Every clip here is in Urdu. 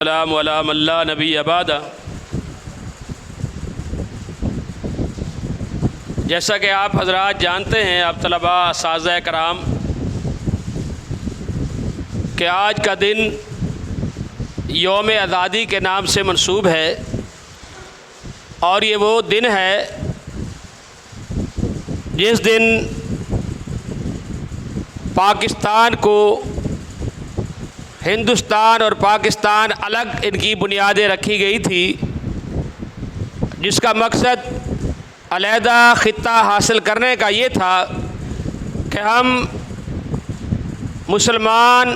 السلام علیکم اللہ نبی بعد۔ جیسا کہ آپ حضرات جانتے ہیں، آپ طلباء اساتذہ کرام، کہ آج کا دن یوم آزادی کے نام سے منسوب ہے، اور یہ وہ دن ہے جس دن پاکستان کو ہندوستان اور پاکستان الگ ان کی بنیادیں رکھی گئی تھی، جس کا مقصد علیحدہ خطہ حاصل کرنے کا یہ تھا کہ ہم مسلمان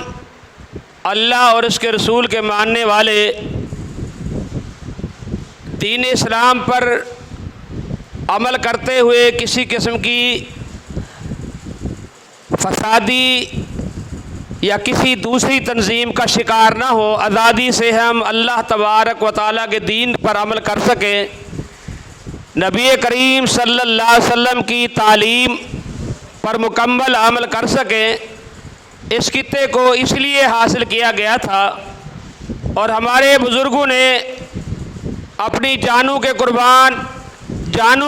اللہ اور اس کے رسول کے ماننے والے دین اسلام پر عمل کرتے ہوئے کسی قسم کی فسادی یا کسی دوسری تنظیم کا شکار نہ ہو، آزادی سے ہم اللہ تبارک و تعالیٰ کے دین پر عمل کر سکیں، نبی کریم صلی اللہ علیہ وسلم کی تعلیم پر مکمل عمل کر سکیں۔ اس خطے کو اس لیے حاصل کیا گیا تھا، اور ہمارے بزرگوں نے اپنی جانوں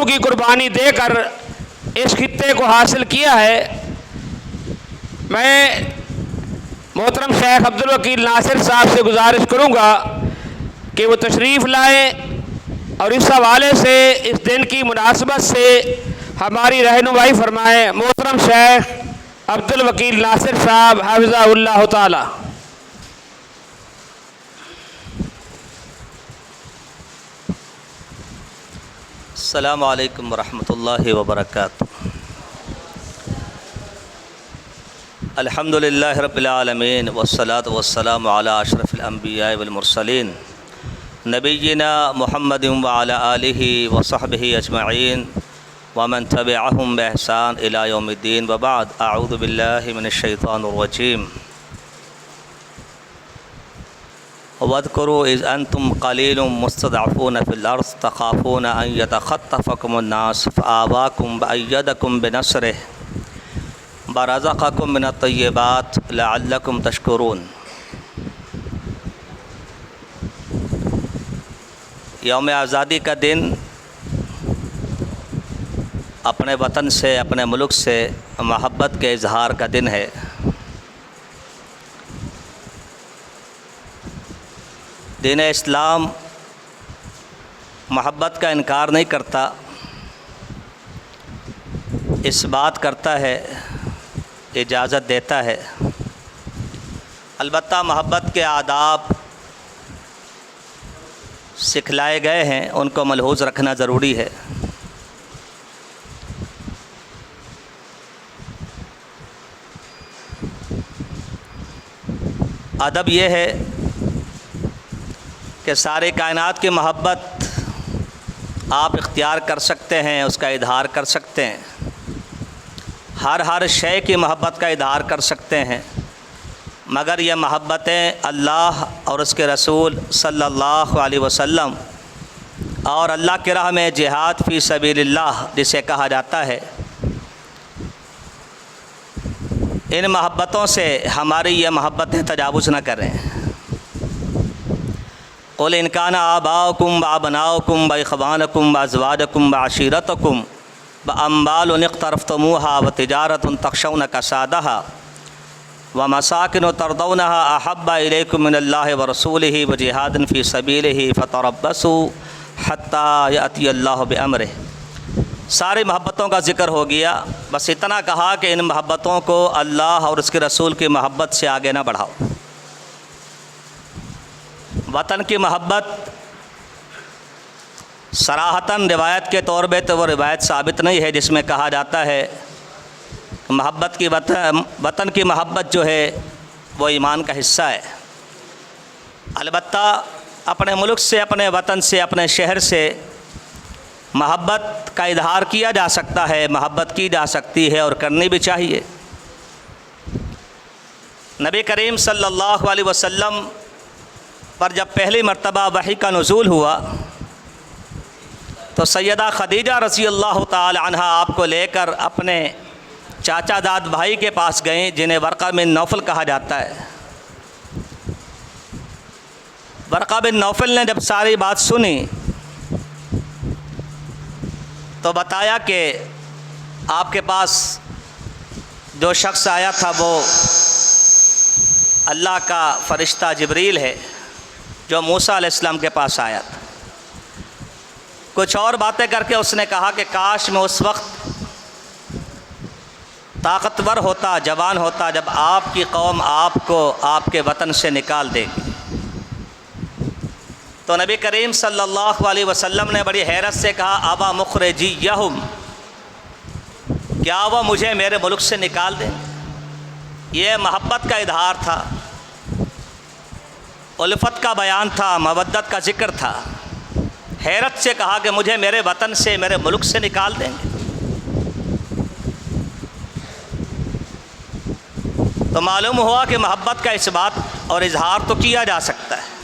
کی قربانی دے کر اس خطے کو حاصل کیا ہے۔ میں محترم شیخ عبدالوکیل ناصر صاحب سے گزارش کروں گا کہ وہ تشریف لائیں اور اس حوالے سے اس دن کی مناسبت سے ہماری رہنمائی فرمائیں۔ محترم شیخ عبدالوکیل ناصر صاحب حفظہ اللہ تعالی۔ السلام علیکم ورحمۃ اللہ وبرکاتہ۔ الحمدللہ رب العالمین والصلاة والسلام علی اشرف الانبیاء والمرسلین نبینا محمد وعلی آلہ وصحبہ اجمعین ومن تبعہم بإحسان الی یوم الدین، وبعد، اعوذ باللہ من الشیطان الرجیم۔ وَاذْكُرُوا إِذْ أَنْتُمْ قَلِيلٌ مُسْتَضْعَفُونَ فِي الْأَرْضِ تَخَافُونَ أَنْ يَتَخَطَّفَكُمُ النَّاسُ فَآوَاكُمْ وَأَيَّدَكُمْ بِنَصْرِهِ وَرَزَقَكُمْ مِنَ الطَّيِّبَاتِ لَعَلَّكُمْ تَشْكُرُونَ۔ یوم آزادی کا دن اپنے وطن سے، اپنے ملک سے محبت کے اظہار کا دن ہے۔ دین اسلام محبت کا انکار نہیں کرتا، اس بات کرتا ہے، اجازت دیتا ہے۔ البتہ محبت کے آداب سکھلائے گئے ہیں، ان کو ملحوظ رکھنا ضروری ہے۔ ادب یہ ہے کہ ساری کائنات کی محبت آپ اختیار کر سکتے ہیں، اس کا اظہار کر سکتے ہیں، ہر شے کی محبت کا اظہار کر سکتے ہیں، مگر یہ محبتیں اللہ اور اس کے رسول صلی اللہ علیہ وسلم اور اللہ کی راہ میں جہاد فی سبیل اللہ جسے کہا جاتا ہے، ان محبتوں سے ہماری یہ محبتیں تجاوز نہ کریں۔ قل ان کان آباؤکم وابناؤکم واخوانکم وازواجکم وعشیرتکم واموال اقترفتموها وتجارۃ تخشون کسادها ومساکن ترضونها احب الیکم من اللہ ورسولہ وجہاد فی سبیلہ فتربصوا حتی یأتی اللہ بامرہ۔ ساری محبتوں کا ذکر ہو گیا، بس اتنا کہا کہ ان محبتوں کو اللہ اور اس کے رسول کی محبت سے آگے نہ بڑھاؤ۔ وطن کی محبت صراحتاً روایت کے طور پہ تو وہ روایت ثابت نہیں ہے جس میں کہا جاتا ہے محبت کی وطن کی محبت جو ہے وہ ایمان کا حصہ ہے۔ البتہ اپنے ملک سے، اپنے وطن سے، اپنے شہر سے محبت کا اظہار کیا جا سکتا ہے، محبت کی جا سکتی ہے اور کرنی بھی چاہیے۔ نبی کریم صلی اللہ علیہ وسلم پر جب پہلی مرتبہ وحی کا نزول ہوا تو سیدہ خدیجہ رضی اللہ تعالی عنہا آپ کو لے کر اپنے چاچا داد بھائی کے پاس گئیں، جنہیں ورقہ بن نوفل کہا جاتا ہے۔ ورقہ بن نوفل نے جب ساری بات سنی تو بتایا کہ آپ کے پاس جو شخص آیا تھا وہ اللہ کا فرشتہ جبریل ہے جو موسیٰ علیہ السلام کے پاس آیا تھا۔ کچھ اور باتیں کر کے اس نے کہا کہ کاش میں اس وقت طاقتور ہوتا، جوان ہوتا جب آپ کی قوم آپ کو آپ کے وطن سے نکال دے گی۔ تو نبی کریم صلی اللہ علیہ وسلم نے بڑی حیرت سے کہا ابا مخرجیہم، کیا وہ مجھے میرے ملک سے نکال دیں؟ یہ محبت کا اظہار تھا، الفت کا بیان تھا، مودت کا ذکر تھا۔ حیرت سے کہا کہ مجھے میرے وطن سے، میرے ملک سے نکال دیں گے؟ تو معلوم ہوا کہ محبت کا اس بات اور اظہار تو کیا جا سکتا ہے۔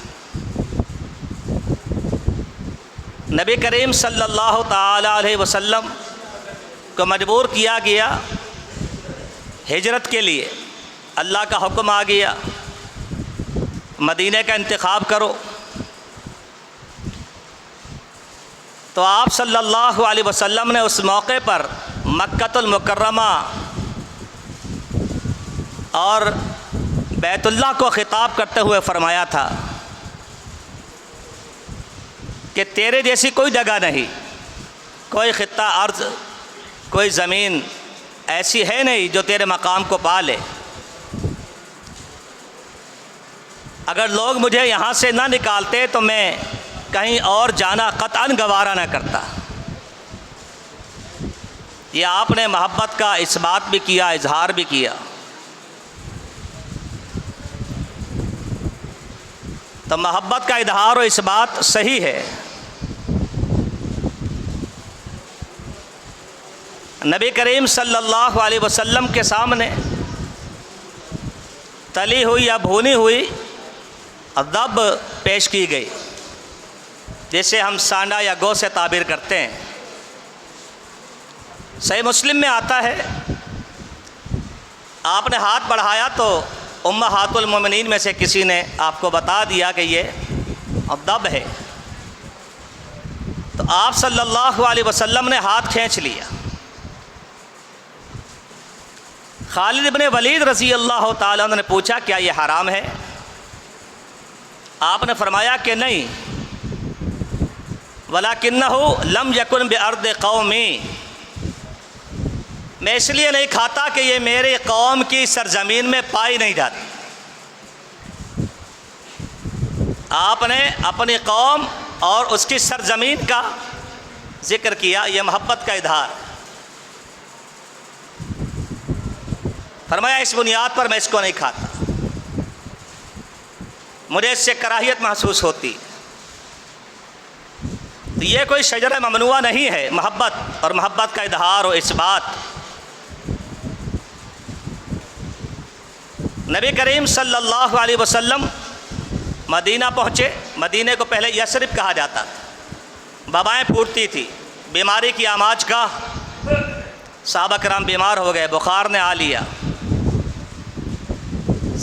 نبی کریم صلی اللہ تعالی علیہ وسلم کو مجبور کیا گیا ہجرت کے لیے، اللہ کا حکم آ گیا مدینہ کا انتخاب کرو۔ تو آپ صلی اللہ علیہ وسلم نے اس موقع پر مکۃ المکرمہ اور بیت اللہ کو خطاب کرتے ہوئے فرمایا تھا کہ تیرے جیسی کوئی جگہ نہیں، کوئی خطہ ارض، کوئی زمین ایسی ہے نہیں جو تیرے مقام کو پا لے۔ اگر لوگ مجھے یہاں سے نہ نکالتے تو میں کہیں اور جانا قطعاً گوارا نہ کرتا۔ یہ آپ نے محبت کا اس بات بھی کیا، اظہار بھی کیا۔ تو محبت کا اظہار و اس بات صحیح ہے۔ نبی کریم صلی اللہ علیہ وسلم کے سامنے تلی ہوئی یا بھونی ہوئی ذب پیش کی گئی، جسے ہم سانڈا یا گو سے تعبیر کرتے ہیں۔ صحیح مسلم میں آتا ہے آپ نے ہاتھ بڑھایا تو امہات المومنین میں سے کسی نے آپ کو بتا دیا کہ یہ ذب ہے، تو آپ صلی اللہ علیہ وسلم نے ہاتھ کھینچ لیا۔ خالد بن ولید رضی اللہ تعالیٰ عنہ نے پوچھا کیا یہ حرام ہے؟ آپ نے فرمایا کہ نہیں، وَلَكِنَّهُ لَمْ يَكُنْ بِأَرْضِ قَوْمِي، میں اس لیے نہیں کھاتا کہ یہ میرے قوم کی سرزمین میں پائی نہیں جاتی۔ آپ نے اپنی قوم اور اس کی سرزمین کا ذکر کیا، یہ محبت کا اظہار۔ فرمایا اس بنیاد پر میں اس کو نہیں کھاتا، مجھے اس سے کراہیت محسوس ہوتی۔ تو یہ کوئی شجرہ ممنوعہ نہیں ہے، محبت اور محبت کا اظہار و اثبات۔ نبی کریم صلی اللہ علیہ وسلم مدینہ پہنچے۔ مدینہ کو پہلے یثرب کہا جاتا تھا، وبائیں پھوٹتی تھی، بیماری کی آماج کا، صحابہ کرام بیمار ہو گئے، بخار نے آ لیا۔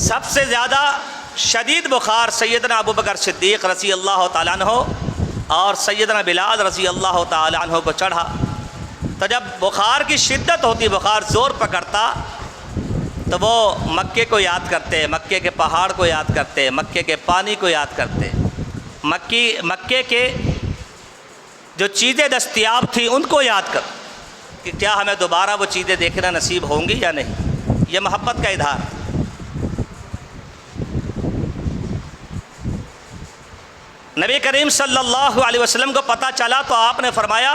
سب سے زیادہ شدید بخار سیدنا ابوبکر صدیق رضی اللہ تعالیٰ عنہ اور سیدنا بلال رضی اللہ تعالیٰ عنہ کو چڑھا۔ تو جب بخار کی شدت ہوتی، بخار زور پکڑتا، تو وہ مکے کو یاد کرتے، مکے کے پہاڑ کو یاد کرتے، مکے کے پانی کو یاد کرتے، مکے کے جو چیزیں دستیاب تھیں ان کو یاد کر کہ کیا ہمیں دوبارہ وہ چیزیں دیکھنا نصیب ہوں گی یا نہیں۔ یہ محبت کا اظہار۔ نبی کریم صلی اللہ علیہ وسلم کو پتہ چلا تو آپ نے فرمایا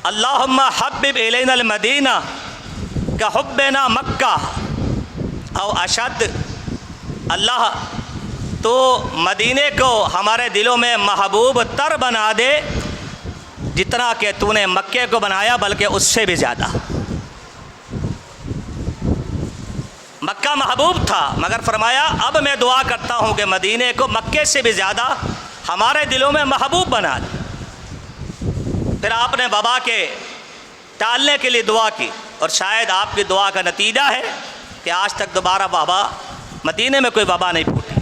اللہم حبب الینا المدینہ کحبنا مکہ او اشد، اللہ تو مدینے کو ہمارے دلوں میں محبوب تر بنا دے جتنا کہ تو نے مکے کو بنایا، بلکہ اس سے بھی زیادہ۔ مکہ محبوب تھا، مگر فرمایا اب میں دعا کرتا ہوں کہ مدینے کو مکے سے بھی زیادہ ہمارے دلوں میں محبوب بنا دے۔ پھر آپ نے وبا کے ٹالنے کے لیے دعا کی، اور شاید آپ کی دعا کا نتیجہ ہے کہ آج تک دوبارہ وبا مدینے میں کوئی وبا نہیں پھوٹی۔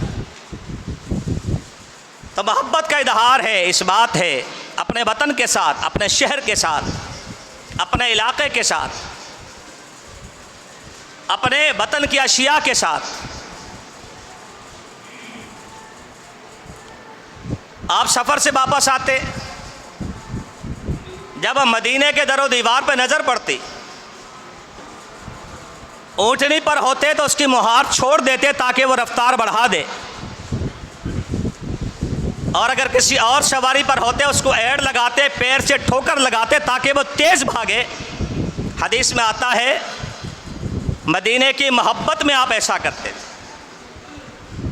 تو محبت کا اظہار ہے، اس بات ہے اپنے وطن کے ساتھ، اپنے شہر کے ساتھ، اپنے علاقے کے ساتھ، اپنے وطن کی اشیاء کے ساتھ۔ آپ سفر سے واپس آتے، جب ہم مدینے کے در و دیوار پہ نظر پڑتی، اونٹنی پر ہوتے تو اس کی مہار چھوڑ دیتے تاکہ وہ رفتار بڑھا دے، اور اگر کسی اور سواری پر ہوتے اس کو ایڑ لگاتے، پیر سے ٹھوکر لگاتے تاکہ وہ تیز بھاگے۔ حدیث میں آتا ہے مدینے کی محبت میں آپ ایسا کرتے تھے۔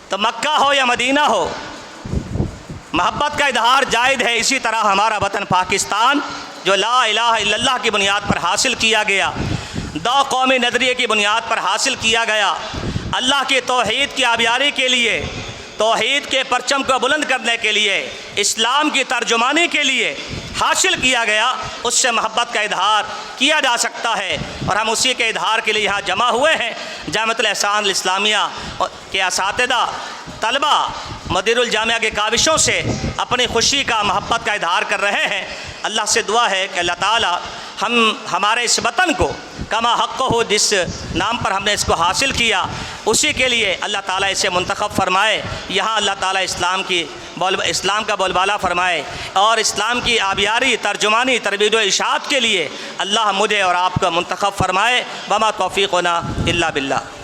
تو مکہ ہو یا مدینہ ہو، محبت کا اظہار جائز ہے۔ اسی طرح ہمارا وطن پاکستان جو لا الہ الا اللہ کی بنیاد پر حاصل کیا گیا، دو قومی نظریے کی بنیاد پر حاصل کیا گیا، اللہ کی توحید کی آبیاری کے لیے، توحید کے پرچم کو بلند کرنے کے لیے، اسلام کی ترجمانی کے لیے حاصل کیا گیا، اس سے محبت کا اظہار کیا جا سکتا ہے، اور ہم اسی کے اظہار کے لیے یہاں جمع ہوئے ہیں۔ جامعۃ الاحسان الاسلامیہ کے اساتذہ، طلبہ، مدیر الجامعہ کے کاوشوں سے اپنی خوشی کا، محبت کا اظہار کر رہے ہیں۔ اللہ سے دعا ہے کہ اللہ تعالی ہمارے اس وطن کو کما حق ہو، جس نام پر ہم نے اس کو حاصل کیا، اسی کے لیے اللہ تعالیٰ اسے منتخب فرمائے۔ یہاں اللہ تعالیٰ اسلام کا بول بالا فرمائے، اور اسلام کی آبیاری، ترجمانی، ترویج و اشاعت کے لیے اللہ مجھے اور آپ کو منتخب فرمائے۔ وما توفیقنا الا باللہ۔